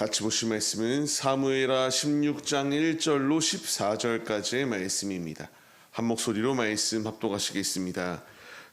같이 보실 말씀은 사무엘하 16장 1절로 14절까지의 말씀입니다. 한 목소리로 말씀 합독하시겠습니다.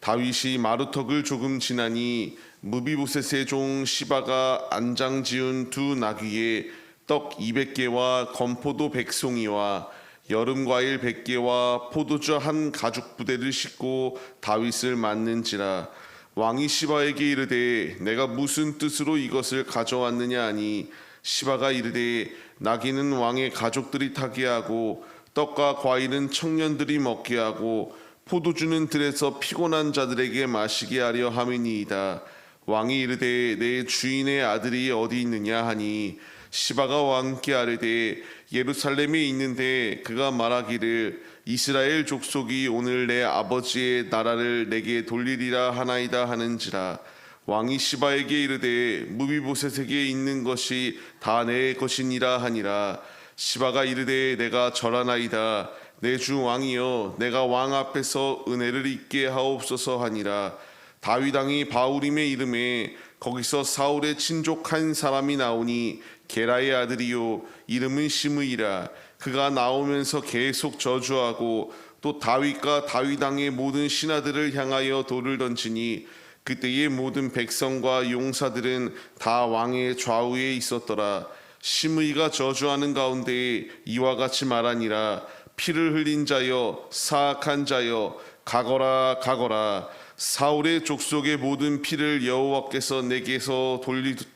다윗이 마루턱을 조금 지나니 무비보셋의 종 시바가 안장 지은 두 나귀에 떡 200개와 건포도 100송이와 여름과일 100개와 포도주 한 가죽 부대를 싣고 다윗을 맞는지라. 왕이 시바에게 이르되 내가 무슨 뜻으로 이것을 가져왔느냐 하니 시바가 이르되 나귀는 왕의 가족들이 타게 하고 떡과 과일은 청년들이 먹게 하고 포도주는 들에서 피곤한 자들에게 마시게 하려 함이니이다. 왕이 이르되 내 주인의 아들이 어디 있느냐 하니 시바가 왕께 아뢰되 예루살렘에 있는데 그가 말하기를 이스라엘 족속이 오늘 내 아버지의 나라를 내게 돌리리라 하나이다 하는지라. 왕이 시바에게 이르되 무비보셋에게 있는 것이 다 내 것이니라 하니라. 시바가 이르되 내가 절하나이다. 내 주 왕이여 내가 왕 앞에서 은혜를 입게 하옵소서 하니라. 다윗 왕이 바후림에 이름에 거기서 사울의 친족 한 사람이 나오니 게라의 아들이요 이름은 시므이라. 그가 나오면서 계속 저주하고 또 다윗과 다윗 왕의 모든 신하들을 향하여 돌을 던지니 그때의 모든 백성과 용사들은 다 왕의 좌우에 있었더라. 시므이가 저주하는 가운데 이와 같이 말하니라. 피를 흘린 자여 사악한 자여 가거라 가거라. 사울의 족속의 모든 피를 여호와께서 내게서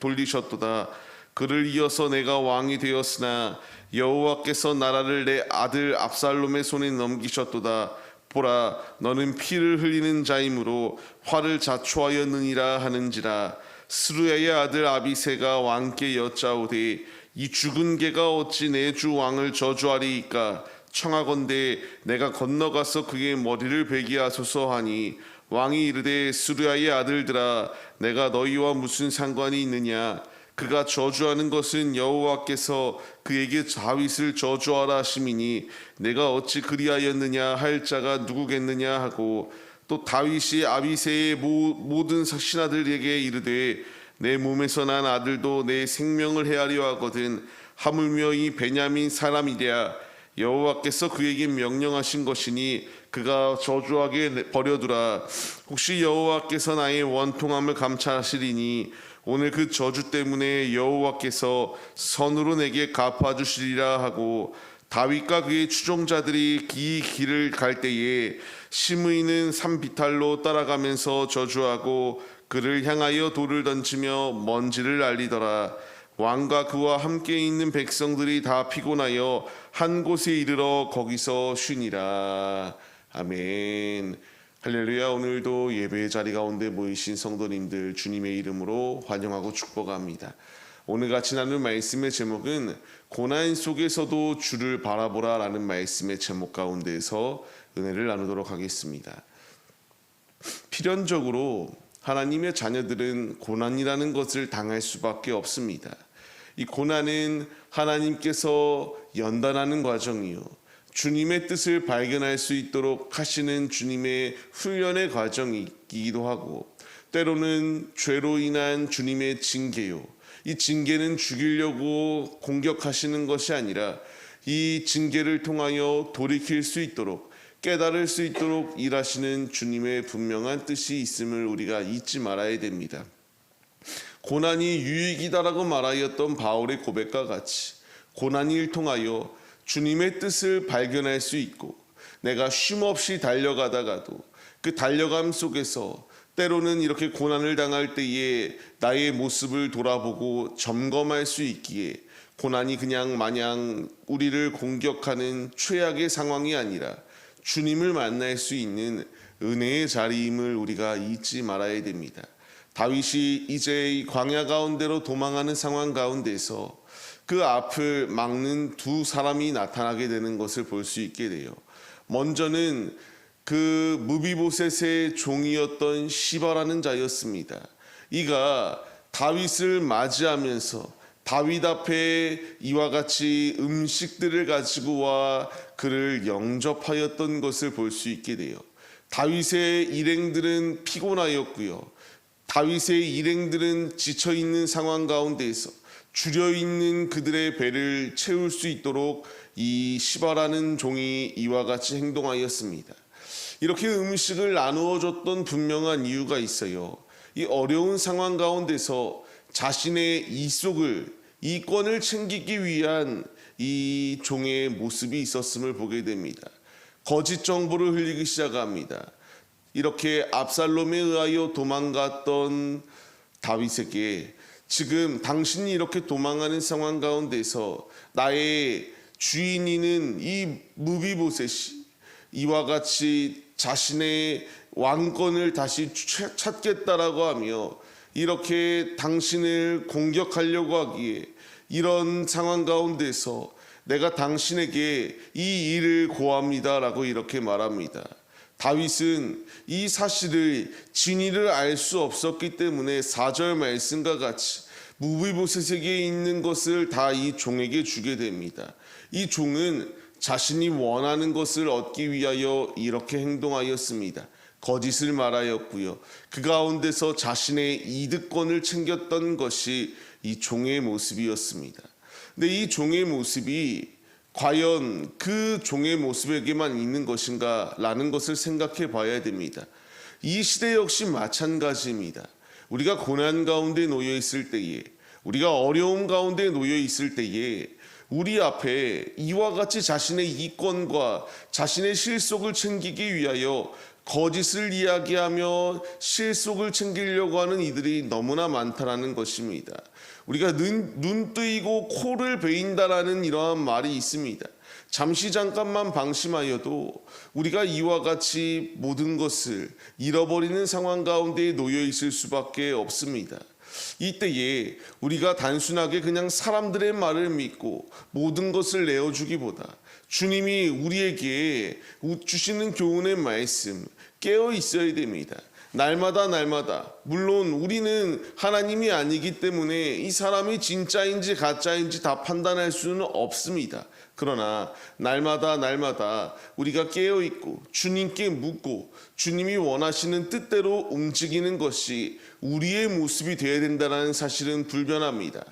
돌리셨도다. 그를 이어서 내가 왕이 되었으나 여호와께서 나라를 내 아들 압살롬의 손에 넘기셨도다. 보라 너는 피를 흘리는 자이므로 화를 자초하였느니라 하는지라. 스루야의 아들 아비새가 왕께 여짜오되 이 죽은 개가 어찌 내 주 왕을 저주하리이까. 청하건대 내가 건너가서 그의 머리를 베게 하소서 하니 왕이 이르되 스루야의 아들들아 내가 너희와 무슨 상관이 있느냐. 그가 저주하는 것은 여호와께서 그에게 다윗을 저주하라 하심이니 내가 어찌 그리하였느냐 할 자가 누구겠느냐 하고 또 다윗이 아비새의 모든 신하들에게 이르되 내 몸에서 난 아들도 내 생명을 해하려 하거든. 하물며 이 베냐민 사람이랴. 여호와께서 그에게 명령하신 것이니 그가 저주하게 버려두라. 혹시 여호와께서 나의 원통함을 감찰하시리니 오늘 그 저주 때문에 여호와께서 선으로 내게 갚아주시리라 하고 다윗과 그의 추종자들이 이 길을 갈 때에 시므이는 산비탈로 따라가면서 저주하고 그를 향하여 돌을 던지며 먼지를 날리더라. 왕과 그와 함께 있는 백성들이 다 피곤하여 한 곳에 이르러 거기서 쉬니라. 아멘. 할렐루야. 오늘도 예배의 자리 가운데 모이신 성도님들 주님의 이름으로 환영하고 축복합니다. 오늘 같이 나눌 말씀의 제목은 고난 속에서도 주를 바라보라 라는 말씀의 제목 가운데에서 은혜를 나누도록 하겠습니다. 필연적으로 하나님의 자녀들은 고난이라는 것을 당할 수밖에 없습니다. 이 고난은 하나님께서 연단하는 과정이요 주님의 뜻을 발견할 수 있도록 하시는 주님의 훈련의 과정이기도 하고 때로는 죄로 인한 주님의 징계요. 이 징계는 죽이려고 공격하시는 것이 아니라 이 징계를 통하여 돌이킬 수 있도록 깨달을 수 있도록 일하시는 주님의 분명한 뜻이 있음을 우리가 잊지 말아야 됩니다. 고난이 유익이다라고 말하였던 바울의 고백과 같이 고난을 통하여 주님의 뜻을 발견할 수 있고 내가 쉼없이 달려가다가도 그 달려감 속에서 때로는 이렇게 고난을 당할 때에 나의 모습을 돌아보고 점검할 수 있기에 고난이 그냥 마냥 우리를 공격하는 최악의 상황이 아니라 주님을 만날 수 있는 은혜의 자리임을 우리가 잊지 말아야 됩니다. 다윗이 이제 이 광야 가운데로 도망하는 상황 가운데서 그 앞을 막는 두 사람이 나타나게 되는 것을 볼 수 있게 돼요. 먼저는 그 무비보셋의 종이었던 시바라는 자였습니다. 이가 다윗을 맞이하면서 다윗 앞에 이와 같이 음식들을 가지고 와 그를 영접하였던 것을 볼 수 있게 돼요. 다윗의 일행들은 피곤하였고요. 다윗의 일행들은 지쳐있는 상황 가운데에서 줄여 있는 그들의 배를 채울 수 있도록 이 시바라는 종이 이와 같이 행동하였습니다. 이렇게 음식을 나누어 줬던 분명한 이유가 있어요. 이 어려운 상황 가운데서 자신의 이권을 챙기기 위한 이 종의 모습이 있었음을 보게 됩니다. 거짓 정보를 흘리기 시작합니다. 이렇게 압살롬에 의하여 도망갔던 다윗에게 지금 당신이 이렇게 도망하는 상황 가운데서 나의 주인이는 이 무비보셋이 이와 같이 자신의 왕권을 다시 찾겠다라고 하며 이렇게 당신을 공격하려고 하기에 이런 상황 가운데서 내가 당신에게 이 일을 고합니다라고 이렇게 말합니다. 다윗은 이 사실을 진위를 알 수 없었기 때문에 4절 말씀과 같이 무비보셋에게 있는 것을 다 이 종에게 주게 됩니다. 이 종은 자신이 원하는 것을 얻기 위하여 이렇게 행동하였습니다. 거짓을 말하였고요. 그 가운데서 자신의 이득권을 챙겼던 것이 이 종의 모습이었습니다. 근데 이 종의 모습이 과연 그 종의 모습에게만 있는 것인가 라는 것을 생각해 봐야 됩니다. 이 시대 역시 마찬가지입니다. 우리가 고난 가운데 놓여 있을 때에, 우리가 어려움 가운데 놓여 있을 때에 우리 앞에 이와 같이 자신의 이권과 자신의 실속을 챙기기 위하여 거짓을 이야기하며 실속을 챙기려고 하는 이들이 너무나 많다라는 것입니다. 우리가 눈 뜨이고 코를 베인다라는 이러한 말이 있습니다. 잠시 잠깐만 방심하여도 우리가 이와 같이 모든 것을 잃어버리는 상황 가운데 놓여 있을 수밖에 없습니다. 이때에 우리가 단순하게 그냥 사람들의 말을 믿고 모든 것을 내어주기보다 주님이 우리에게 주시는 교훈의 말씀 깨어 있어야 됩니다. 날마다 물론 우리는 하나님이 아니기 때문에 이 사람이 진짜인지 가짜인지 다 판단할 수는 없습니다. 그러나 날마다 우리가 깨어 있고 주님께 묻고 주님이 원하시는 뜻대로 움직이는 것이 우리의 모습이 되어야 된다는 사실은 불변합니다.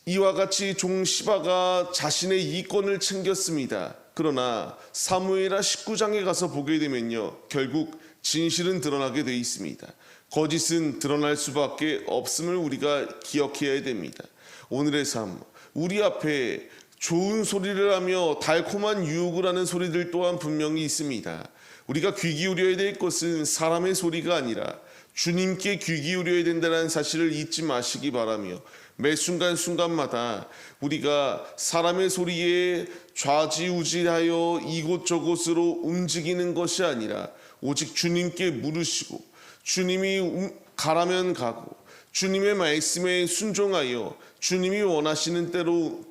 이와 같이 종 시바가 자신의 이권을 챙겼습니다. 그러나 사무엘하 19장에 가서 보게 되면요, 결국 진실은 드러나게 되어 있습니다. 거짓은 드러날 수밖에 없음을 우리가 기억해야 됩니다. 오늘의 삶, 우리 앞에 좋은 소리를 하며 달콤한 유혹을 하는 소리들 또한 분명히 있습니다. 우리가 귀 기울여야 될 것은 사람의 소리가 아니라 주님께 귀 기울여야 된다는 사실을 잊지 마시기 바라며, 매 순간순간마다 우리가 사람의 소리에 좌지우지하여 이곳저곳으로 움직이는 것이 아니라 오직 주님께 물으시고 주님이 가라면 가고 주님의 말씀에 순종하여 주님이 원하시는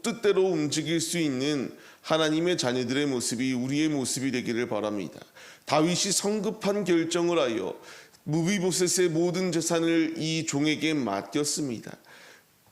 뜻대로 움직일 수 있는 하나님의 자녀들의 모습이 우리의 모습이 되기를 바랍니다. 다윗이 성급한 결정을 하여 무비보셋의 모든 재산을 이 종에게 맡겼습니다.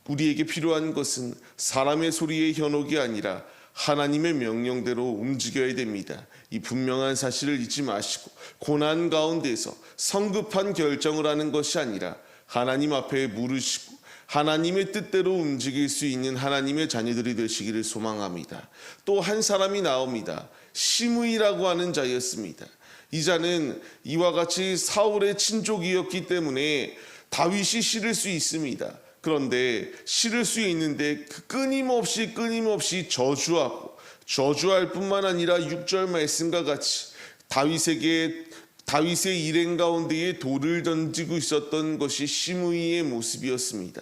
우리에게 필요한 것은 사람의 소리의 현혹이 아니라 하나님의 명령대로 움직여야 됩니다. 이 분명한 사실을 잊지 마시고 고난 가운데서 성급한 결정을 하는 것이 아니라 하나님 앞에 물으시고 하나님의 뜻대로 움직일 수 있는 하나님의 자녀들이 되시기를 소망합니다. 또 한 사람이 나옵니다. 시므이라고 하는 자였습니다. 이 자는 이와 같이 사울의 친족이었기 때문에 다윗이 싫을 수 있습니다. 그런데 싫을 수 있는데 끊임없이 저주할 뿐만 아니라 6절 말씀과 같이 다윗의 일행 가운데에 돌을 던지고 있었던 것이 시므이의 모습이었습니다.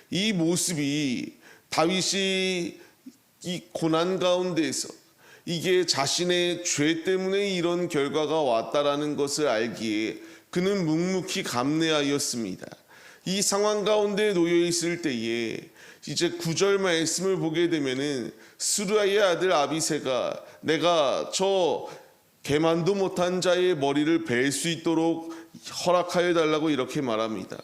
이 모습이 다윗이 이 고난 가운데에서 이게 자신의 죄 때문에 이런 결과가 왔다라는 것을 알기에 그는 묵묵히 감내하였습니다. 이 상황 가운데 놓여 있을 때에 이제 9절 말씀을 보게 되면은 스루야의 아들 아비새가 내가 저 개만도 못한 자의 머리를 벨 수 있도록 허락하여 달라고 이렇게 말합니다.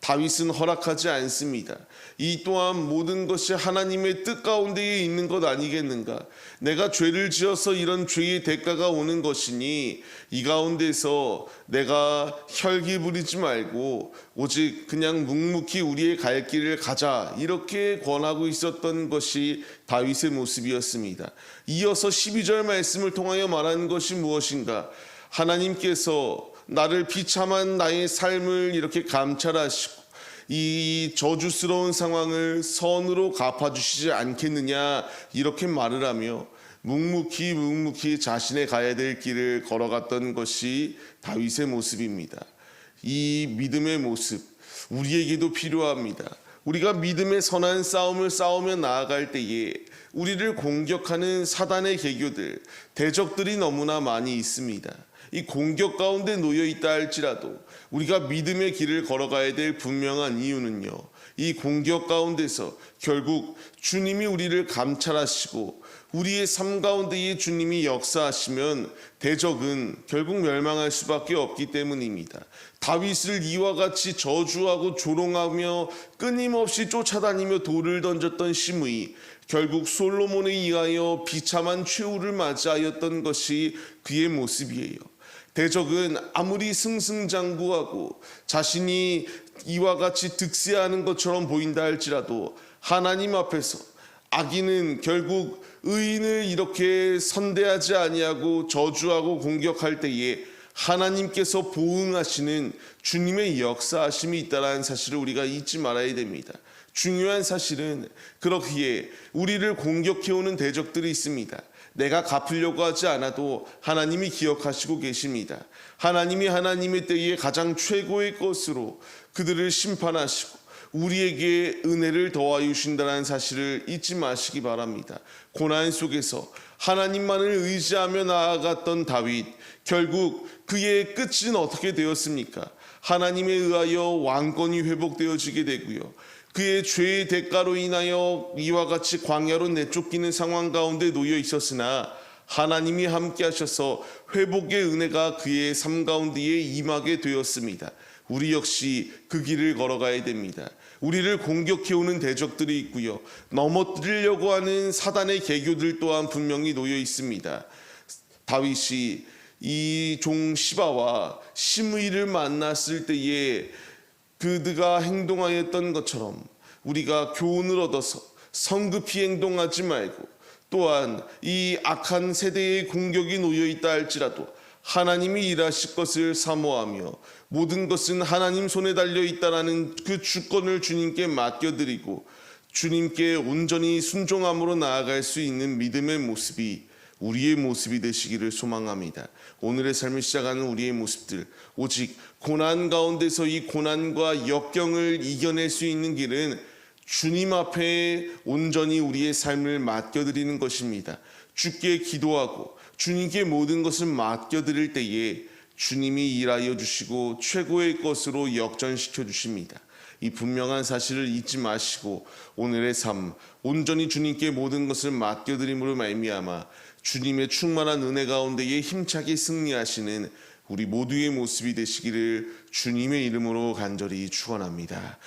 다윗은 허락하지 않습니다. 이 또한 모든 것이 하나님의 뜻 가운데에 있는 것 아니겠는가? 내가 죄를 지어서 이런 죄의 대가가 오는 것이니 이 가운데서 내가 혈기 부리지 말고 오직 그냥 묵묵히 우리의 갈 길을 가자, 이렇게 권하고 있었던 것이 다윗의 모습이었습니다. 이어서 12절 말씀을 통하여 말하는 것이 무엇인가? 하나님께서 나를 비참한 나의 삶을 이렇게 감찰하시고 이 저주스러운 상황을 선으로 갚아주시지 않겠느냐, 이렇게 말을 하며 묵묵히 자신의 가야 될 길을 걸어갔던 것이 다윗의 모습입니다. 이 믿음의 모습 우리에게도 필요합니다. 우리가 믿음의 선한 싸움을 싸우며 나아갈 때에 우리를 공격하는 사단의 계교들, 대적들이 너무나 많이 있습니다. 이 공격 가운데 놓여 있다 할지라도 우리가 믿음의 길을 걸어가야 될 분명한 이유는요, 이 공격 가운데서 결국 주님이 우리를 감찰하시고 우리의 삶 가운데에 주님이 역사하시면 대적은 결국 멸망할 수밖에 없기 때문입니다. 다윗을 이와 같이 저주하고 조롱하며 끊임없이 쫓아다니며 돌을 던졌던 시므이, 결국 솔로몬에 의하여 비참한 최후를 맞이하였던 것이 그의 모습이에요. 대적은 아무리 승승장구하고 자신이 이와 같이 득세하는 것처럼 보인다 할지라도 하나님 앞에서 악인은 결국 의인을 이렇게 선대하지 아니하고 저주하고 공격할 때에 하나님께서 보응하시는 주님의 역사하심이 있다는 사실을 우리가 잊지 말아야 됩니다. 중요한 사실은 그렇기에 우리를 공격해오는 대적들이 있습니다. 내가 갚으려고 하지 않아도 하나님이 기억하시고 계십니다. 하나님이 하나님의 때에 가장 최고의 것으로 그들을 심판하시고 우리에게 은혜를 더하여 주신다는 사실을 잊지 마시기 바랍니다. 고난 속에서 하나님만을 의지하며 나아갔던 다윗, 결국 그의 끝은 어떻게 되었습니까? 하나님에 의하여 왕권이 회복되어지게 되고요, 그의 죄의 대가로 인하여 이와 같이 광야로 내쫓기는 상황 가운데 놓여 있었으나 하나님이 함께 하셔서 회복의 은혜가 그의 삶 가운데에 임하게 되었습니다. 우리 역시 그 길을 걸어가야 됩니다. 우리를 공격해오는 대적들이 있고요, 넘어뜨리려고 하는 사단의 계교들 또한 분명히 놓여 있습니다. 다윗이 이 종 시바와 시므이를 만났을 때에 그들가 행동하였던 것처럼 우리가 교훈을 얻어서 성급히 행동하지 말고, 또한 이 악한 세대의 공격이 놓여 있다 할지라도 하나님이 일하실 것을 사모하며 모든 것은 하나님 손에 달려 있다라는 그 주권을 주님께 맡겨드리고 주님께 온전히 순종함으로 나아갈 수 있는 믿음의 모습이 우리의 모습이 되시기를 소망합니다. 오늘의 삶을 시작하는 우리의 모습들, 오직 고난 가운데서 이 고난과 역경을 이겨낼 수 있는 길은 주님 앞에 온전히 우리의 삶을 맡겨드리는 것입니다. 주께 기도하고 주님께 모든 것을 맡겨드릴 때에 주님이 일하여 주시고 최고의 것으로 역전시켜 주십니다. 이 분명한 사실을 잊지 마시고 오늘의 삶 온전히 주님께 모든 것을 맡겨드림으로 말미암아 주님의 충만한 은혜 가운데에 힘차게 승리하시는 우리 모두의 모습이 되시기를 주님의 이름으로 간절히 축원합니다.